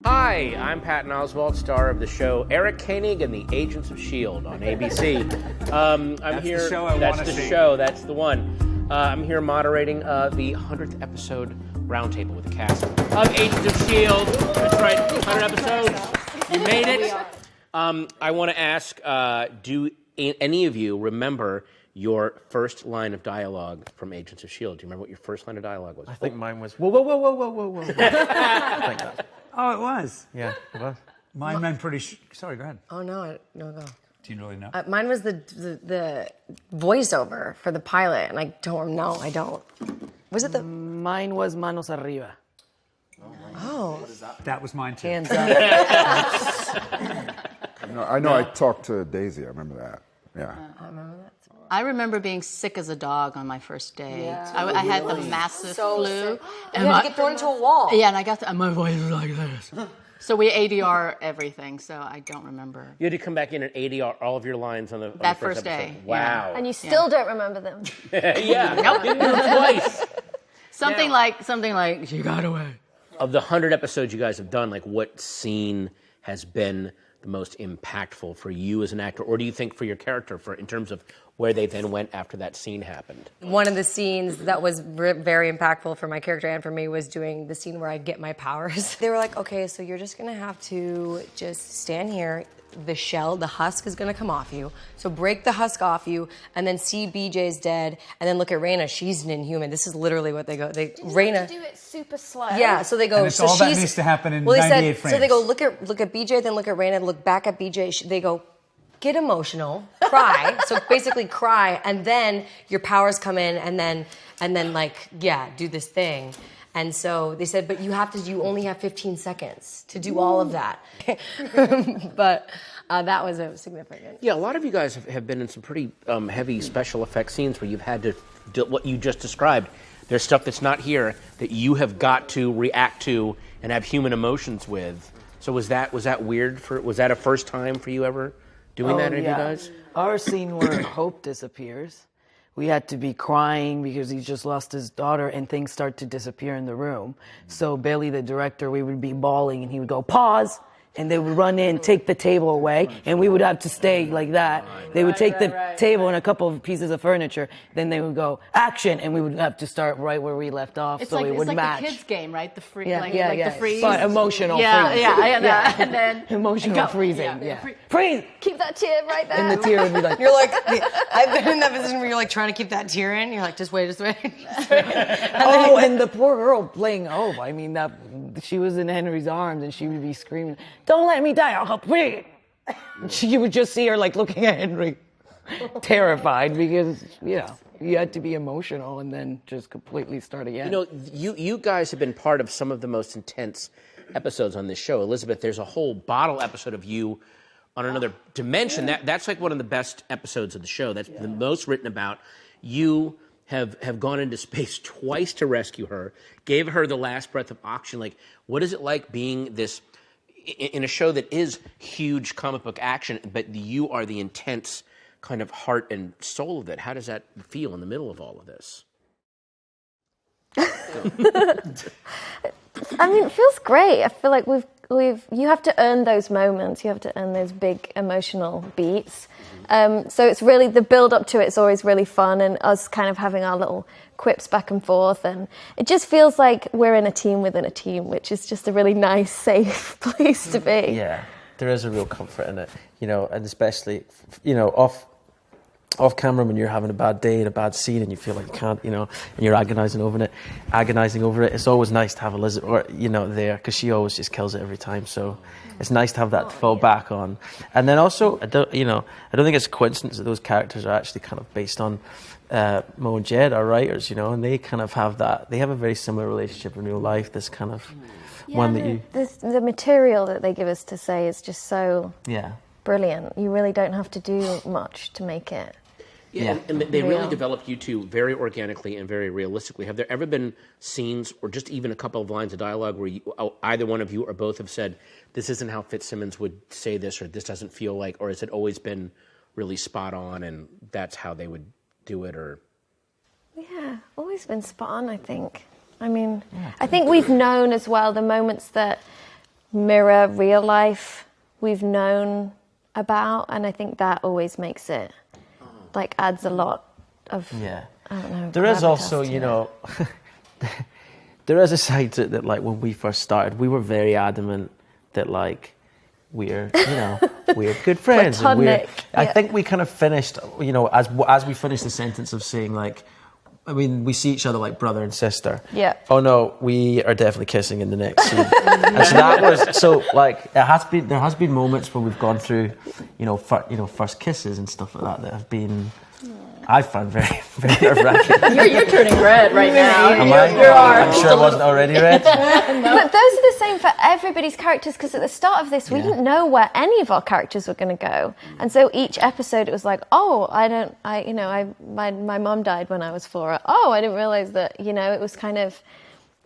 Hi, I'm Patton Oswalt, star of the show Eric Koenig and the Agents of S.H.I.E.L.D. on ABC. That's here. The show I that's want to the see. show. That's the one. I'm here moderating the 100th episode roundtable with the cast of Agents of S.H.I.E.L.D. That's right, 100 episodes. You made it. I want to ask: do any of you remember your first line of dialogue from Agents of S.H.I.E.L.D.? Do you remember what your first line of dialogue was? I think mine was, whoa, whoa, whoa, whoa, whoa, whoa, whoa. I think that. Oh, it was. Yeah, it was. Mine meant pretty. Sorry, go ahead. Oh no, no. Do you really know? Mine was the voiceover for the pilot, and I don't know. I don't. Was it the? Mine was manos arriba. Oh. That was mine too. Hands up. I know. I talked to Daisy. I remember that. Yeah. I remember that. I remember being sick as a dog on my first day. Yeah. I had the massive flu. Sick. And You had to get thrown into a wall. Yeah, and I got and my voice was like this. So we ADR everything, so I don't remember. You had to come back in and ADR all of your lines on the That first first day, episode. Wow. And you still don't remember them. Yeah. Nope. Didn't do it twice. Something like she got away. Of the 100 episodes you guys have done, like what scene has been the most impactful for you as an actor, or do you think for your character, in terms of where they then went after that scene happened? One of the scenes that was very impactful for my character and for me was doing the scene where I get my powers. They were like, okay, so you're just gonna have to just stand here. The shell, the husk is gonna come off you. So break the husk off you, and then see BJ's dead, and then look at Raina. She's an Inhuman. This is literally what they go. Raina. Do it super slow. Yeah, so they go. And it's so all that she's, needs to happen in well, they 98 said, frames. So they go look at BJ, then look at Raina, look back at BJ. They go, get emotional, cry. So basically cry, and then your powers come in, and then like do this thing. And so they said, but you only have 15 seconds to do all of that. But that was significant. Yeah, a lot of you guys have been in some pretty heavy special effects scenes where you've had to do what you just described. There's stuff that's not here that you have got to react to and have human emotions with. So was that weird? Was that a first time for you ever doing that, any of you guys? Our scene where Hope disappears, we had to be crying because he just lost his daughter and things start to disappear in the room. So Bailey, the director, we would be bawling and he would go, pause. And they would run in, take the table away, and we would have to stay like that. They would take the table and a couple of pieces of furniture, then they would go, action, and we would have to start right where we left off, so it would match. It's like the kids' game, right? The free, Yeah, the freeze. But emotional freeze. And then emotional freezing, Freeze! Keep that tear right there. And the tear would be like, You're like, I've been in that position where you're like trying to keep that tear in. You're like, just wait. and the poor girl playing Hope. I mean, she was in Henry's arms and she would be screaming, "Don't let me die, Hope!" You would just see her like looking at Henry, terrified because you had to be emotional and then just completely start again. You know, you guys have been part of some of the most intense episodes on this show. Elizabeth, there's a whole bottle episode of you on another dimension. That's like one of the best episodes of the show. That's the most written about. You have gone into space twice to rescue her, gave her the last breath of oxygen. Like, what is it like being this in a show that is huge comic book action, but you are the intense kind of heart and soul of it? How does that feel in the middle of all of this? I mean, it feels great. I feel like you have to earn those moments. You have to earn those big emotional beats. So it's really, the build up to it is always really fun, and us kind of having our little quips back and forth, and it just feels like we're in a team within a team, which is just a really nice, safe place to be. Yeah, there is a real comfort in it, and especially, off camera when you're having a bad day and a bad scene and you feel like you can't, and you're agonizing over it. It's always nice to have Elizabeth, there, because she always just kills it every time. So it's nice to have that to fall back on. And then also, I don't think it's a coincidence that those characters are actually kind of based on Mo and Jed, our writers, and they kind of have that. They have a very similar relationship in real life. This kind of one that you. The material that they give us to say is just so brilliant. You really don't have to do much to make it. Yeah, and they really developed you two very organically and very realistically. Have there ever been scenes or just even a couple of lines of dialogue where either one of you or both have said, this isn't how Fitzsimmons would say this, or this doesn't feel like, or has it always been really spot on and that's how they would do it? Or Yeah, always been spot on, I think. I mean, I think we've known as well the moments that mirror real life we've known about, and I think that always makes it like adds a lot of I don't know. There is gravitas also, to you it. know, there is a side to it that, like, when we first started, we were very adamant that, like, we're good friends. And Platonic. I think we kind of finished, you know, as we finished the sentence of saying, like, I mean, we see each other like brother and sister. Yeah. Oh no, we are definitely kissing in the next scene. And so that was like there has been moments where we've gone through, first kisses and stuff like that have been, I found very, very nerve-wracking. You're turning red right now. Am I? I'm sure I wasn't already red. But those are the same for everybody's characters, because at the start of this, we didn't know where any of our characters were going to go. And so each episode, it was like, my mom died when I was 4. Oh, I didn't realize that, it was kind of,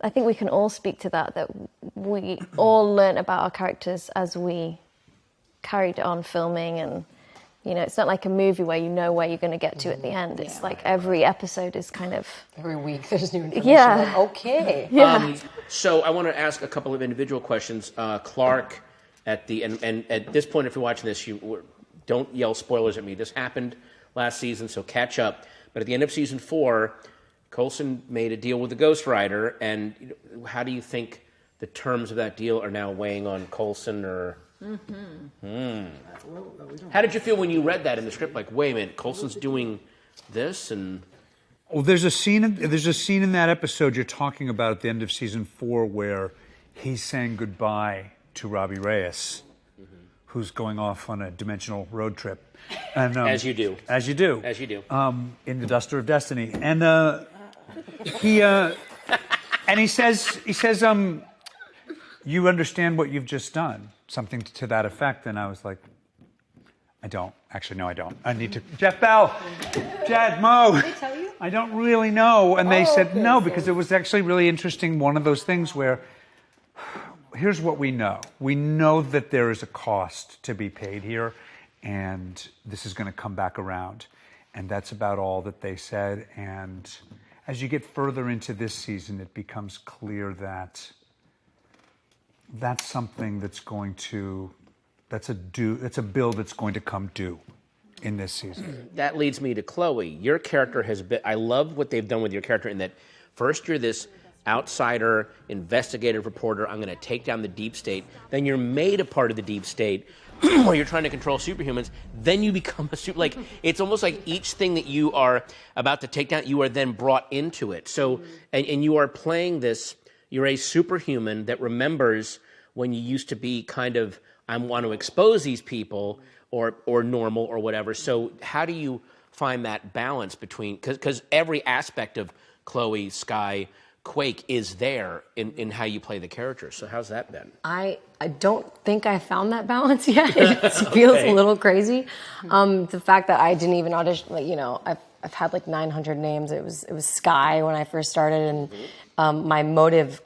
I think we can all speak to that we all learned about our characters as we carried on filming. And, it's not like a movie where you know where you're going to get to at the end. It's like every episode is kind of... Every week there's new information. Yeah. Like, okay. Yeah. So I want to ask a couple of individual questions. Clark, and at this point, if you're watching this, don't yell spoilers at me. This happened last season, so catch up. But at the end of season 4, Coulson made a deal with the Ghost Rider, and how do you think the terms of that deal are now weighing on Coulson or... How did you feel when you read that in the script? Like, wait a minute, Coulson's doing this, and Well, there's a scene in that episode you're talking about at the end of season 4 where he's saying goodbye to Robbie Reyes, who's going off on a dimensional road trip, and as you do, in the Duster of Destiny, and he says, you understand what you've just done, something to that effect, and I was like, I don't. Actually, no, I don't. I need to. Jeff Bell, Jad, Mo. Did they tell you? I don't really know. And they said no, because it was actually really interesting. One of those things where, here's what we know. We know that there is a cost to be paid here, and this is going to come back around. And that's about all that they said. And as you get further into this season, it becomes clear that that's something that's going to... That's a bill that's going to come due in this season. That leads me to Chloe. Your character has been... I love what they've done with your character in that first you're this outsider, investigative reporter, I'm going to take down the deep state. Then you're made a part of the deep state where you're trying to control superhumans. Then you become a super... Like, it's almost like each thing that you are about to take down, you are then brought into it. So, and you are playing this... You're a superhuman that remembers when you used to be kind of... I want to expose these people or normal or whatever. So how do you find that balance between, because every aspect of Chloe, Sky, Quake is there in how you play the character. So how's that been? I don't think I found that balance yet. It feels a little crazy. The fact that I didn't even audition, I've had like 900 names. It was Sky when I first started, and my motive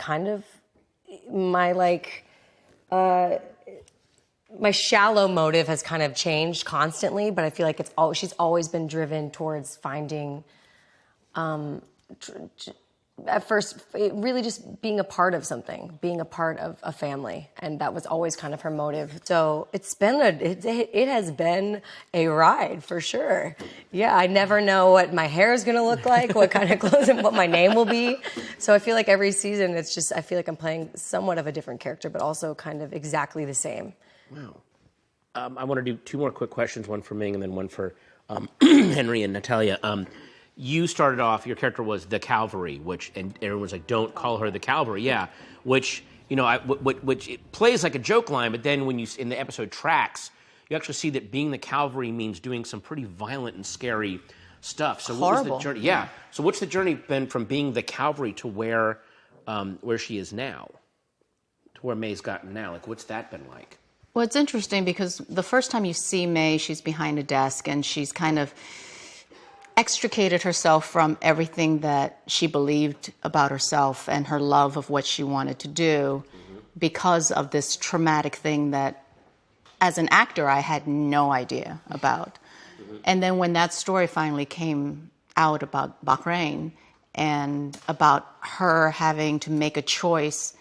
my shallow motive has kind of changed constantly, but I feel like she's always been driven towards finding, at first, really just being a part of something, being a part of a family, and that was always kind of her motive. So it has been a ride for sure. Yeah, I never know what my hair is going to look like, what kind of clothes, and what my name will be. So I feel like every season, I feel like I'm playing somewhat of a different character, but also kind of exactly the same. Wow. I want to do 2 more quick questions, one for Ming and then one for Henry and Natalia. You started off, your character was the Cavalry, and everyone's like, don't call her the Cavalry. Yeah, which it plays like a joke line, but then when in the episode Tracks, you actually see that being the Cavalry means doing some pretty violent and scary stuff. So what was the journey? Yeah. So what's the journey been from being the Cavalry to where she is now, to where May's gotten now? Like, what's that been like? Well, it's interesting because the first time you see May, she's behind a desk and she's kind of extricated herself from everything that she believed about herself and her love of what she wanted to do because of this traumatic thing that, as an actor, I had no idea about. And then when that story finally came out about Bahrain and about her having to make a choice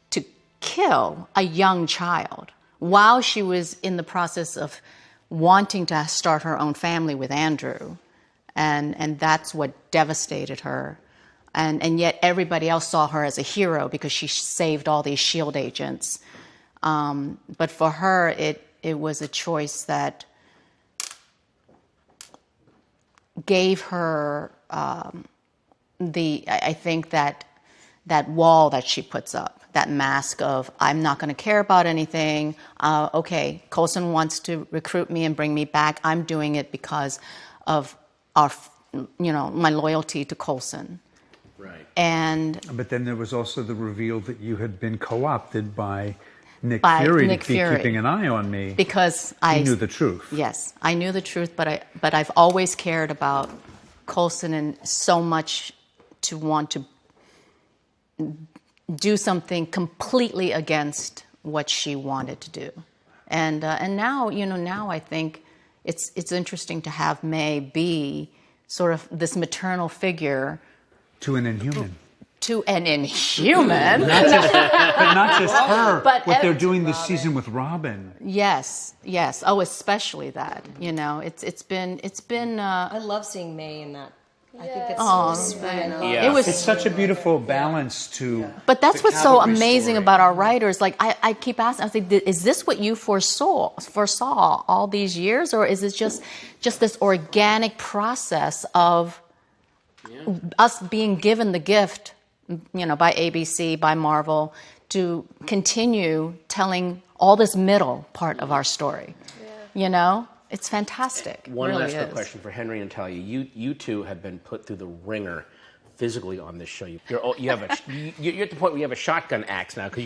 to kill a young child while she was in the process of wanting to start her own family with Andrew. And that's what devastated her. And yet everybody else saw her as a hero because she saved all these S.H.I.E.L.D. agents. But for her, it was a choice that gave her I think that wall that she puts up, that mask of, I'm not going to care about anything. Okay, Coulson wants to recruit me and bring me back. I'm doing it because of my loyalty to Coulson. Right. But then there was also the reveal that you had been co-opted by Nick Fury to be keeping an eye on me. Because he knew the truth. Yes, I knew the truth, but I've always cared about Coulson and so much to want to do something completely against what she wanted to do. And now, now I think it's interesting to have May be sort of this maternal figure. To an Inhuman. To an Inhuman. But not just her. But what they're doing this season with Robin. Yes. Oh, especially that. It's been. I love seeing May in that. I think it's sweet. It's such a beautiful balance to. But that's what's so amazing story. about our writers. Like I keep asking, I think, is this what you foresaw all these years, or is it just this organic process of us being given the gift, by ABC, by Marvel, to continue telling all this middle part of our story? It's fantastic. One really last is. question for Henry and Talia. You two have been put through the ringer physically on this show. You're at the point where you have a shotgun axe now because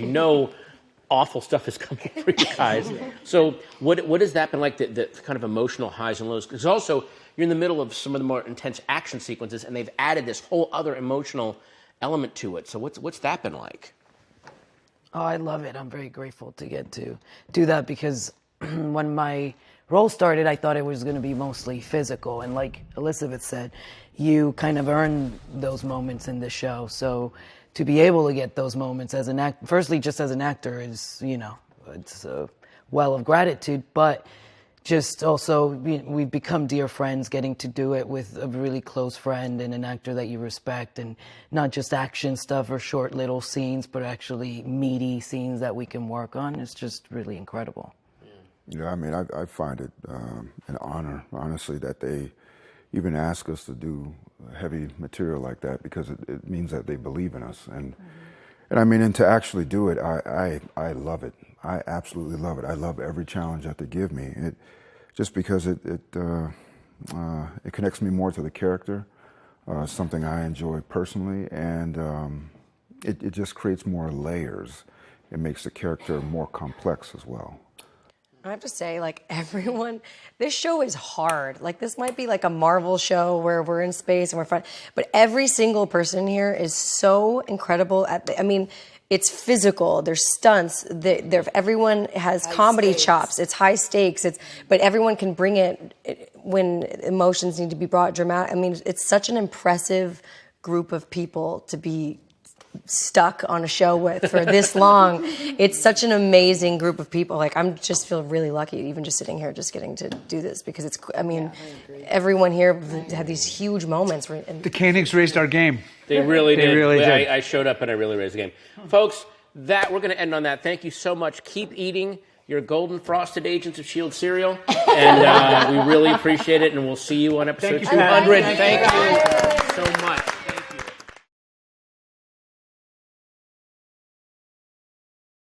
awful stuff is coming for you guys. So what has that been like? The kind of emotional highs and lows? Because also you're in the middle of some of the more intense action sequences, and they've added this whole other emotional element to it. So what's that been like? Oh, I love it. I'm very grateful to get to do that because when my role started, I thought it was going to be mostly physical. And like Elizabeth said, you kind of earn those moments in the show. So to be able to get those moments as an actor, firstly, just as an actor is, it's a well of gratitude. But just also, we've become dear friends getting to do it with a really close friend and an actor that you respect, and not just action stuff or short little scenes, but actually meaty scenes that we can work on. It's just really incredible. Yeah, I mean, I find it an honor, honestly, that they even ask us to do heavy material like that, because it means that they believe in us. And I mean, and to actually do it, I love it. I absolutely love it. I love every challenge that they give me. Just because it connects me more to the character, something I enjoy personally, and it just creates more layers. It makes the character more complex as well. I have to say, like, everyone, this show is hard. Like, this might be like a Marvel show where we're in space and we're fun, but every single person here is so incredible. It's physical. There's stunts. Everyone has comedy chops. It's high stakes. But everyone can bring it when emotions need to be brought dramatic. I mean, it's such an impressive group of people to be stuck on a show with for this long. It's such an amazing group of people. Like, I'm just feel really lucky even just sitting here just getting to do this, because it's, everyone here had these huge moments. The Koenigs raised our game. They really did. They really did. I showed up and I really raised the game. Folks, we're going to end on that. Thank you so much. Keep eating your golden frosted Agents of S.H.I.E.L.D. cereal. And we really appreciate it. And we'll see you on episode 200. Thank you so much.